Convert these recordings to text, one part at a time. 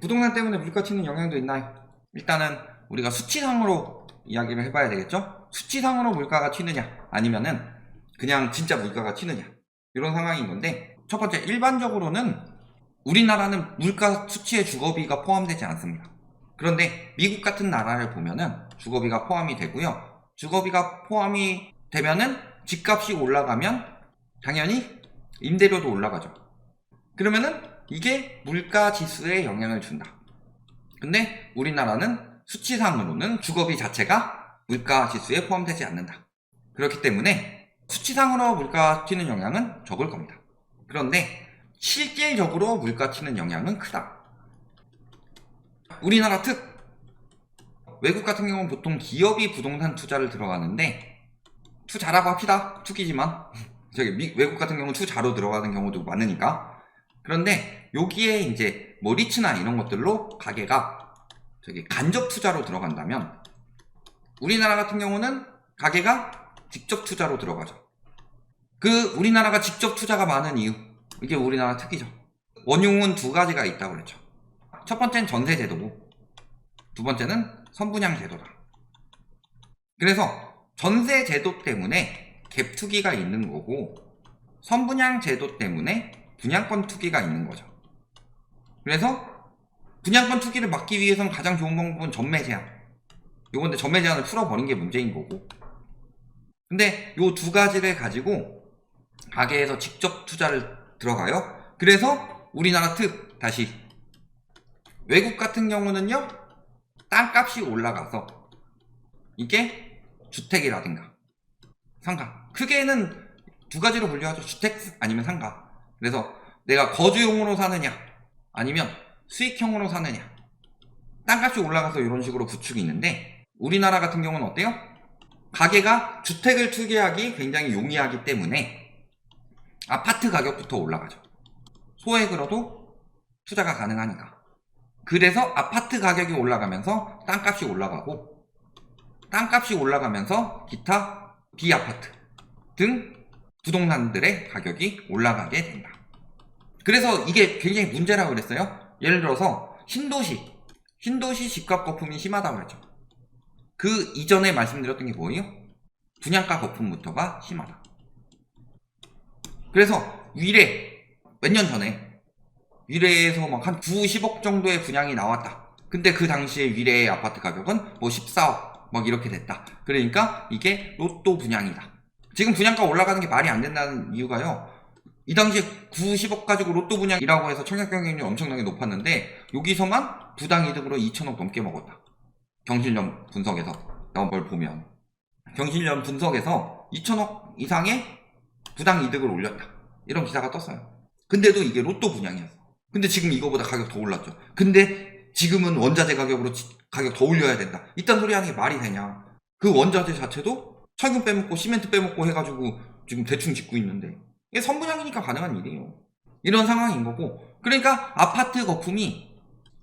부동산 때문에 물가 튀는 영향도 있나요? 일단은 우리가 수치상으로 이야기를 해봐야 되겠죠? 수치상으로 물가가 튀느냐 아니면은 그냥 진짜 물가가 튀느냐 이런 상황인 건데, 첫 번째, 일반적으로는 우리나라는 물가 수치에 주거비가 포함되지 않습니다. 그런데 미국 같은 나라를 보면은 주거비가 포함이 되고요. 주거비가 포함이 되면은 집값이 올라가면 당연히 임대료도 올라가죠. 그러면은 이게 물가 지수에 영향을 준다. 근데 우리나라는 수치상으로는 주거비 자체가 물가 지수에 포함되지 않는다. 그렇기 때문에 수치상으로 물가 튀는 영향은 적을 겁니다. 그런데 실질적으로 물가 튀는 영향은 크다. 우리나라 특, 외국 같은 경우는 보통 기업이 부동산 투자를 들어가는데, 투자라고 합시다. 투기지만 외국 같은 경우는 투자로 들어가는 경우도 많으니까. 그런데 여기에 이제 뭐 리츠나 이런 것들로 가게가 간접 투자로 들어간다면, 우리나라 같은 경우는 가게가 직접 투자로 들어가죠. 그 우리나라가 직접 투자가 많은 이유, 이게 우리나라 특이죠. 원흉은 두 가지가 있다고 그랬죠. 첫 번째는 전세 제도고, 두 번째는 선분양 제도다. 그래서 전세 제도 때문에 갭 투기가 있는 거고, 선분양 제도 때문에 분양권 투기가 있는 거죠. 그래서 분양권 투기를 막기 위해서는 가장 좋은 방법은 전매 제한. 요건데 전매 제한을 풀어버린 게 문제인 거고. 근데 요 두 가지를 가지고 가게에서 직접 투자를 들어가요. 그래서 우리나라 특, 다시 외국 같은 경우는요, 땅값이 올라가서 이게 주택이라든가 상가, 크게는 두 가지로 분류하죠. 주택 아니면 상가. 그래서 내가 거주용으로 사느냐 아니면 수익형으로 사느냐, 땅값이 올라가서 이런 식으로 구축이 있는데, 우리나라 같은 경우는 어때요? 가게가 주택을 투기하기 굉장히 용이하기 때문에 아파트 가격부터 올라가죠. 소액으로도 투자가 가능하니까. 그래서 아파트 가격이 올라가면서 땅값이 올라가고, 땅값이 올라가면서 기타 비아파트 등 부동산들의 가격이 올라가게 된다. 그래서 이게 굉장히 문제라고 그랬어요. 예를 들어서 신도시 집값 거품이 심하다고 그랬죠. 그 이전에 말씀드렸던 게 뭐예요? 분양가 거품부터가 심하다. 그래서 위례, 몇 년 전에 위례에서 막 한 9, 10억 정도의 분양이 나왔다. 근데 그 당시에 위례의 아파트 가격은 뭐 14억 막 이렇게 됐다. 그러니까 이게 로또 분양이다. 지금 분양가 올라가는 게 말이 안 된다는 이유가요, 이 당시에 9, 10억 가지고 로또 분양이라고 해서 청약 경쟁률이 엄청나게 높았는데, 여기서만 부당 이득으로 2천억 넘게 먹었다. 경실련 분석에서 나온 걸 보면 경실련 분석에서 2천억 이상의 부당 이득을 올렸다, 이런 기사가 떴어요. 근데도 이게 로또 분양이었어. 근데 지금 이거보다 가격 더 올랐죠. 근데 지금은 원자재 가격으로 가격 더 올려야 된다, 이딴 소리 하는 게 말이 되냐. 그 원자재 자체도 철근 빼먹고 시멘트 빼먹고 해가지고 지금 대충 짓고 있는데, 이게 선분양이니까 가능한 일이에요. 이런 상황인 거고, 그러니까 아파트 거품이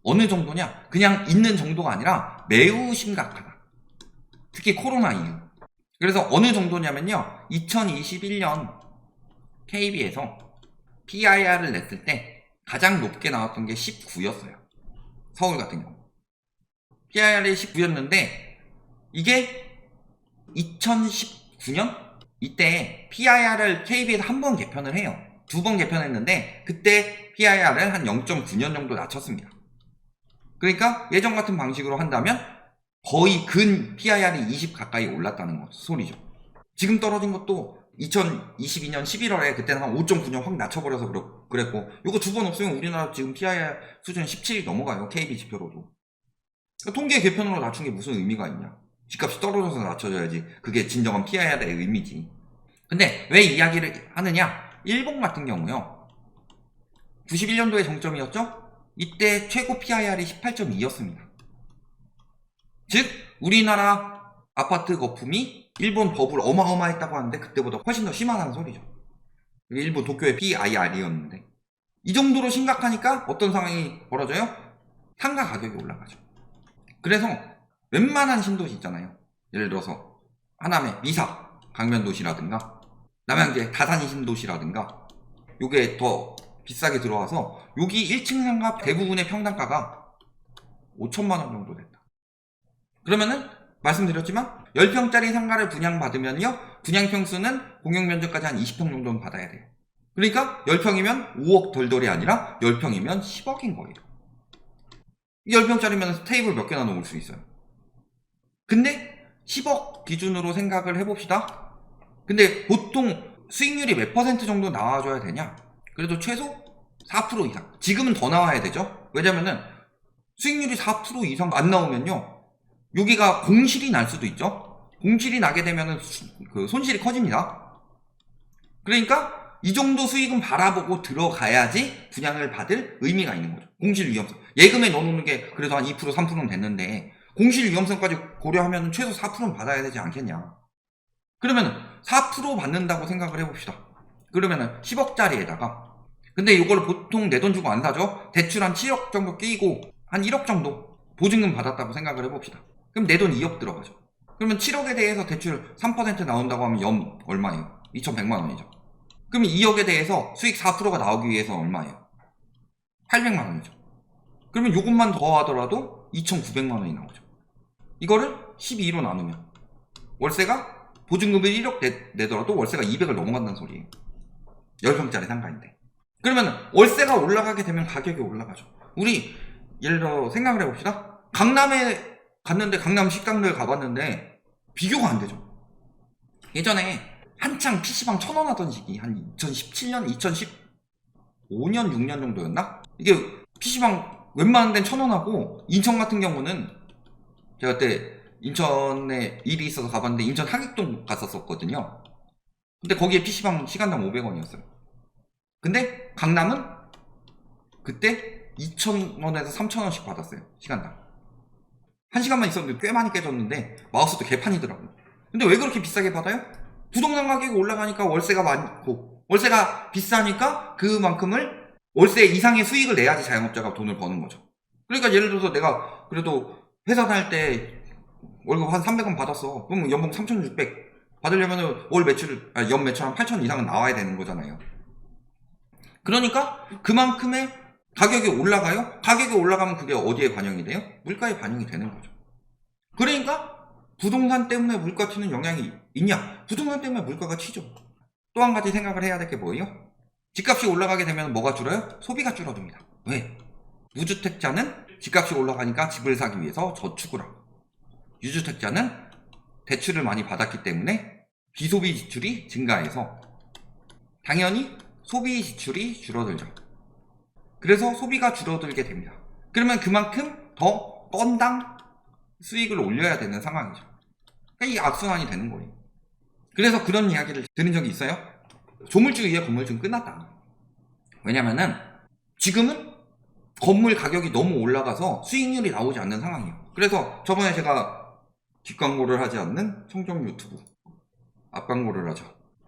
어느 정도냐, 그냥 있는 정도가 아니라 매우 심각하다. 특히 코로나 이후. 그래서 어느 정도냐면요, 2021년 KB에서 PIR을 냈을 때 가장 높게 나왔던 게 19였어요. 서울 같은 경우 PIR이 19였는데, 이게 2019년 이때 PIR을 KB에서 한 번 개편을 해요. 두 번 개편했는데 그때 PIR을 한 0.9년 정도 낮췄습니다. 그러니까 예전 같은 방식으로 한다면 거의 근 PIR이 20 가까이 올랐다는 소리죠. 지금 떨어진 것도 2022년 11월에 그때는 한 5.9년 확 낮춰버려서 그랬고, 이거 두 번 없으면 우리나라 지금 PIR 수준 17이 넘어가요. KB 지표로도. 그러니까 통계 개편으로 낮춘 게 무슨 의미가 있냐. 집값이 떨어져서 낮춰져야지 그게 진정한 PIR의 의미지. 근데 왜 이야기를 하느냐, 일본 같은 경우요, 91년도에 정점이었죠? 이때 최고 PIR이 18.2였습니다. 즉 우리나라 아파트 거품이 일본 버블 어마어마했다고 하는데 그때보다 훨씬 더 심하다는 소리죠. 일본 도쿄의 PIR이었는데, 이 정도로 심각하니까 어떤 상황이 벌어져요? 상가 가격이 올라가죠. 그래서 웬만한 신도시 있잖아요. 예를 들어서 하남의 미사 강변도시라든가 남양주의 다산이 신도시라든가, 요게 더 비싸게 들어와서 여기 1층 상가 대부분의 평당가가 5천만 원 정도 됐다. 그러면은 말씀드렸지만 10평짜리 상가를 분양받으면요, 분양평수는 공용면적까지 한 20평 정도는 받아야 돼요. 그러니까 10평이면 5억 덜덜이 아니라 10평이면 10억인 거예요. 10평짜리면 테이블 몇 개나 놓을 수 있어요. 근데 10억 기준으로 생각을 해봅시다. 근데 보통 수익률이 몇 퍼센트 정도 나와줘야 되냐? 그래도 최소 4% 이상. 지금은 더 나와야 되죠. 왜냐면은 수익률이 4% 이상 안 나오면요, 여기가 공실이 날 수도 있죠. 공실이 나게 되면은 그 손실이 커집니다. 그러니까 이 정도 수익은 바라보고 들어가야지 분양을 받을 의미가 있는 거죠. 공실 위험성. 예금에 넣어놓는 게 그래도 한 2% 3%는 됐는데 공실 위험성까지 고려하면 최소 4%는 받아야 되지 않겠냐. 그러면 4% 받는다고 생각을 해봅시다. 그러면은 10억짜리에다가, 근데 이걸 보통 내 돈 주고 안 사죠. 대출 한 7억 정도 끼고 한 1억 정도 보증금 받았다고 생각을 해봅시다. 그럼 내 돈 2억 들어가죠. 그러면 7억에 대해서 대출 3% 나온다고 하면 연 얼마예요? 2,100만 원이죠. 그럼 2억에 대해서 수익 4%가 나오기 위해서 얼마예요? 800만 원이죠. 그러면 요것만 더 하더라도 2,900만 원이 나오죠. 이거를 12로 나누면 월세가 보증금을 1억 내더라도 월세가 200을 넘어간다는 소리예요. 10평짜리 상가인데. 그러면 월세가 올라가게 되면 가격이 올라가죠. 우리 예를 들어 생각을 해봅시다. 강남에 갔는데, 강남 식당들 가봤는데 비교가 안 되죠. 예전에 한창 PC방 1,000원 하던 시기, 한 2017년, 2015년, 6년 정도였나? 이게 PC방 웬만한 데는 1,000원 하고, 인천 같은 경우는 제가 그때 인천에 일이 있어서 가봤는데 인천 하객동 갔었거든요. 근데 거기에 PC방 시간당 500원이었어요. 근데 강남은 그때 2,000원에서 3,000원씩 받았어요. 시간당. 1시간만 있었는데 꽤 많이 깨졌는데 마우스도 개판이더라고요. 근데 왜 그렇게 비싸게 받아요? 부동산 가격이 올라가니까 월세가 많고, 월세가 비싸니까 그만큼을 월세 이상의 수익을 내야지 자영업자가 돈을 버는 거죠. 그러니까 예를 들어서 내가 그래도 회사 다닐 때 월급 한 300원 받았어. 그럼 연봉 3,600 받으려면 월 매출, 연 매출 한 8,000 이상은 나와야 되는 거잖아요. 그러니까 그만큼의 가격이 올라가요. 가격이 올라가면 그게 어디에 반영이 돼요? 물가에 반영이 되는 거죠. 그러니까 부동산 때문에 물가 튀는 영향이 있냐? 부동산 때문에 물가가 튀죠. 또 한 가지 생각을 해야 될 게 뭐예요? 집값이 올라가게 되면 뭐가 줄어요? 소비가 줄어듭니다. 왜? 무주택자는 집값이 올라가니까 집을 사기 위해서 저축을 하고, 유주택자는 대출을 많이 받았기 때문에 비소비 지출이 증가해서 당연히 소비 지출이 줄어들죠. 그래서 소비가 줄어들게 됩니다. 그러면 그만큼 더 건당 수익을 올려야 되는 상황이죠. 그러니까 이 악순환이 되는 거예요. 그래서 그런 이야기를 들은 적이 있어요. 조물주 위에 건물주는 끝났다. 왜냐면은 지금은 건물 가격이 너무 올라가서 수익률이 나오지 않는 상황이에요. 그래서 저번에 제가 뒷광고를 하지 않는 청정 유튜브 앞광고를 하죠.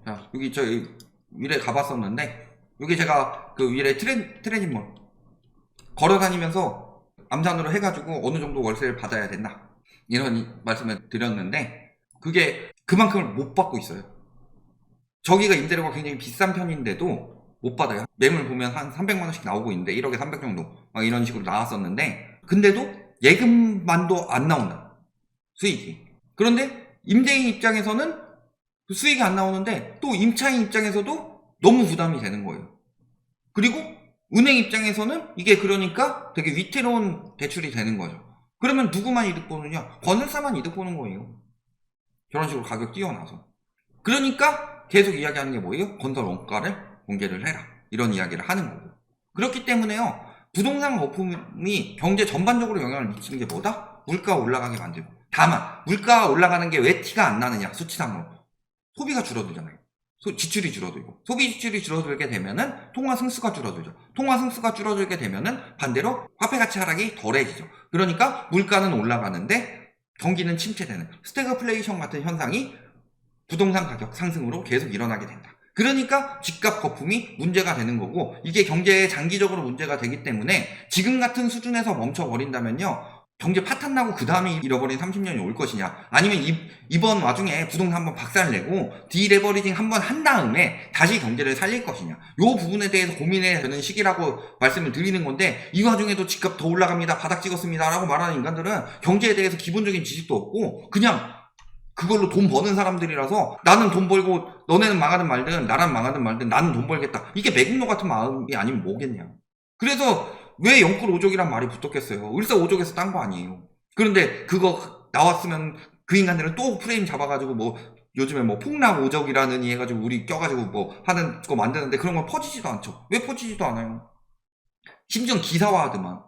자, 여기 저희 위례 가봤었는데, 여기 제가 그 위례 트레진몰 걸어다니면서 암산으로 해가지고 어느 정도 월세를 받아야 된다, 이런 말씀을 드렸는데 그게 그만큼을 못 받고 있어요. 저기가 임대료가 굉장히 비싼 편인데도 못 받아요. 매물 보면 한 300만원씩 나오고 있는데 1억에 300 정도 막 이런 식으로 나왔었는데, 근데도 예금만도 안 나온다, 수익이. 그런데 임대인 입장에서는 수익이 안 나오는데 또 임차인 입장에서도 너무 부담이 되는 거예요. 그리고 은행 입장에서는 이게 그러니까 되게 위태로운 대출이 되는 거죠. 그러면 누구만 이득 보느냐? 건설사만 이득 보는 거예요. 저런 식으로 가격 뛰어나서. 그러니까 계속 이야기하는 게 뭐예요? 건설 원가를 공개를 해라, 이런 이야기를 하는 거고. 그렇기 때문에요, 부동산 거품이 경제 전반적으로 영향을 미치는 게 뭐다? 물가 올라가게 만들고. 다만 물가가 올라가는 게 왜 티가 안 나느냐? 수치상으로 소비가 줄어들잖아요. 지출이 줄어들고, 소비 지출이 줄어들게 되면은 통화 승수가 줄어들죠. 통화 승수가 줄어들게 되면은 반대로 화폐 가치 하락이 덜해지죠. 그러니까 물가는 올라가는데 경기는 침체되는 스태그플레이션 같은 현상이 부동산 가격 상승으로 계속 일어나게 된다. 그러니까 집값 거품이 문제가 되는 거고, 이게 경제에 장기적으로 문제가 되기 때문에 지금 같은 수준에서 멈춰버린다면요, 경제 파탄 나고 그 다음에 잃어버린 30년이 올 것이냐, 아니면 이번 와중에 부동산 한번 박살내고 디레버리징 한번 한 다음에 다시 경제를 살릴 것이냐, 요 부분에 대해서 고민해야 되는 시기라고 말씀을 드리는 건데, 이 와중에도 집값 더 올라갑니다, 바닥 찍었습니다 라고 말하는 인간들은 경제에 대해서 기본적인 지식도 없고 그냥 그걸로 돈 버는 사람들이라서, 나는 돈 벌고 너네는 망하든 말든, 나랑 망하든 말든 나는 돈 벌겠다, 이게 매국노 같은 마음이 아니면 뭐겠냐. 그래서 왜 영끌오족이란 말이 붙었겠어요. 을사오족에서 딴 거 아니에요. 그런데 그거 나왔으면 그 인간들은 또 프레임 잡아가지고 뭐 요즘에 뭐 폭락오적이라느니 해가지고 우리 껴가지고 뭐 하는 거 만드는데, 그런 건 퍼지지도 않죠. 왜 퍼지지도 않아요? 심지어 기사화하더만.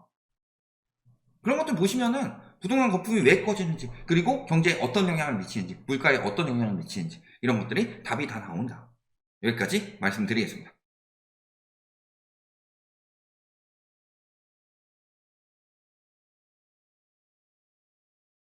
그런 것들 보시면은 부동산 거품이 왜 꺼지는지, 그리고 경제에 어떤 영향을 미치는지, 물가에 어떤 영향을 미치는지, 이런 것들이 답이 다 나온다. 여기까지 말씀드리겠습니다.